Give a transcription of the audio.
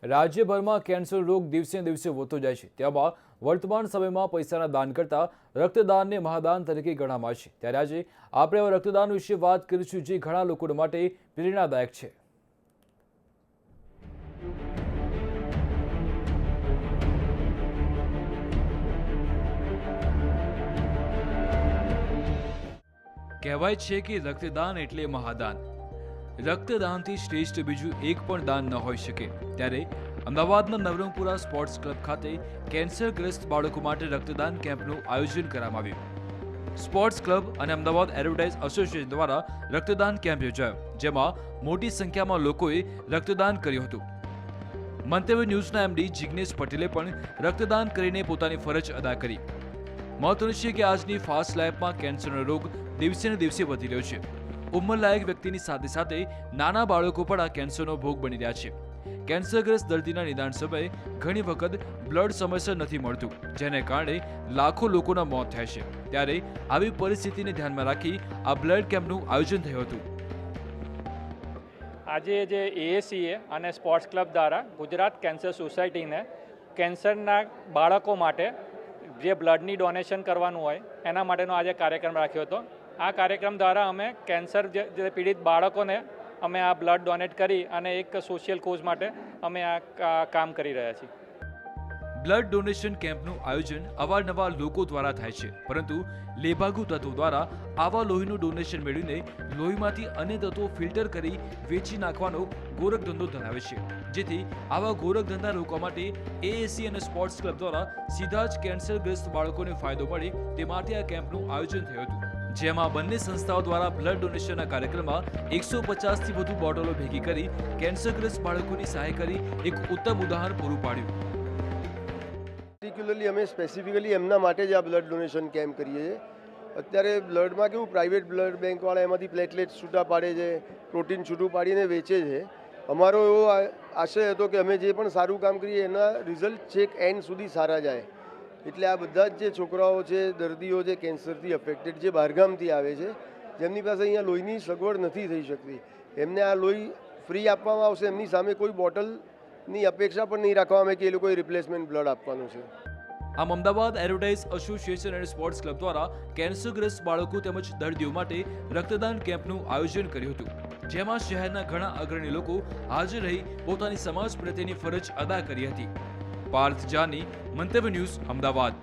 રાજ્યભરમાં કેન્સર રોગ દિવસે ને દિવસે વધતો જાય છે। ત્યાંમાં વર્તમાન સમયમાં પૈસાના દાન કરતાં રક્તદાનને મહાદાન તરીકે ગણવામાં આવે છે। ત્યારે આજે આપણે રક્તદાન વિશે વાત કરીશું, જે ઘણા લોકો માટે પ્રેરણાદાયક છે। કહેવાય છે કે રક્તદાન એટલે મહાદાન। રક્તદાનથી શ્રેષ્ઠ બીજું એક પણ દાન ન હોઈ શકે। ત્યારે અમદાવાદના નવરંગપુરા સ્પોર્ટ્સ ક્લબ ખાતે કેન્સરગ્રસ્ત બાળકો માટે રક્તદાન કેમ્પનું આયોજન કરવામાં આવ્યું। સ્પોર્ટ્સ ક્લબ અને અમદાવાદ એડવર્ટાઇઝ એસોસિએશન દ્વારા રક્તદાન કેમ્પ યોજાયો, જેમાં મોટી સંખ્યામાં લોકોએ રક્તદાન કર્યું હતું। મંતવ્ય ન્યૂઝના એમડી જિગ્નેશ પટેલે પણ રક્તદાન કરીને પોતાની ફરજ અદા કરી। મહત્વનું છે કે આજની ફાસ્ટ લાઈફમાં કેન્સરનો રોગ દિવસે ને દિવસે વધી રહ્યો છે। ઉંમરલાયક વ્યક્તિની સાથે સાથે નાના બાળકો પણ આ કેન્સરનો ભોગ બની રહ્યા છે। કેન્સરગ્રસ્ત દર્દીના નિદાન સમયે ઘણી વખત બ્લડ સમયસર નથી મળતું, જેને કારણે લાખો લોકોના મોત થાય છે। ત્યારે આવી પરિસ્થિતિને ધ્યાનમાં રાખી આ બ્લડ કેમ્પનું આયોજન થયું હતું। આજે જે એએસીએ અને સ્પોર્ટ્સ ક્લબ દ્વારા ગુજરાત કેન્સર સોસાયટીને કેન્સરના બાળકો માટે જે બ્લડની ડોનેશન કરવાનું હોય એના માટેનો આજે કાર્યક્રમ રાખ્યો હતો। આ કાર્યક્રમ દ્વારા અમે કેન્સર જે પીડિત બાળકોને અમે આ બ્લડ ડોનેટ કરી અને એક સોશિયલ કોઝ માટે અમે આ કામ કરી રહ્યા છીએ। બ્લડ ડોનેશન કેમ્પનું આયોજન અવારનવાર લોકો દ્વારા થાય છે, પરંતુ લેભાગુ તત્વો દ્વારા આવા લોહીનું ડોનેશન મેળવીને લોહીમાંથી અન્ય તત્વો ફિલ્ટર કરી વેચી નાખવાનો ગોરખધંધો ધરાવે છે। જેથી આવા ગોરખધંધા રોકવા માટે એએસસી અને સ્પોર્ટ્સ ક્લબ દ્વારા સીધા જ કેન્સરગ્રસ્ત બાળકોને ફાયદો મળે તે માટે આ કેમ્પનું આયોજન થયું હતું, જેમાં બંને સંસ્થાઓ દ્વારા બ્લડ ડોનેશનના કાર્યક્રમમાં 150થી વધુ બોટલો ભેગી કરી કેન્સરગ્રસ્ત બાળકોની સહાય કરી એક ઉત્તમ ઉદાહરણ પૂરું પાડ્યું। પર્ટિક્યુલરલી અમે સ્પેસિફિકલી એમના માટે જ આ બ્લડ ડોનેશન કેમ્પ કરીએ છીએ। અત્યારે બ્લડમાં કેવું પ્રાઇવેટ બ્લડ બેંકવાળા એમાંથી પ્લેટલેટ છૂટા પાડે છે, પ્રોટીન છૂટું પાડીને વેચે છે। અમારો એવો આશય હતો કે અમે જે પણ સારું કામ કરીએ એના રિઝલ્ટ છેક એન્ડ સુધી સારા જાય। એટલે આ બધા જ જે છોકરાઓ છે, દર્દીઓ છે કેન્સરથી અફેક્ટેડ, જે બહારગામથી આવે છે, જેમની પાસે અહીંયા લોહીની સગવડ નથી થઈ શકતી, એમને આ લોહી ફ્રી આપવામાં આવશે। એમની સામે કોઈ બોટલની અપેક્ષા પણ નહીં રાખવામાં આવે કે એ લોકોએ રિપ્લેસમેન્ટ બ્લડ આપવાનું છે। આમ અમદાવાદ એડવર્ટાઇઝ એસોસિએશન અને સ્પોર્ટ્સ ક્લબ દ્વારા કેન્સરગ્રસ્ત બાળકો તેમજ દર્દીઓ માટે રક્તદાન કેમ્પનું આયોજન કર્યું હતું, જેમાં શહેરના ઘણા અગ્રણી લોકો હાજર રહી પોતાની સમાજ પ્રત્યેની ફરજ અદા કરી હતી। પાર્થ જાની, મંતવ્ય ન્યૂઝ, અમદાવાદ।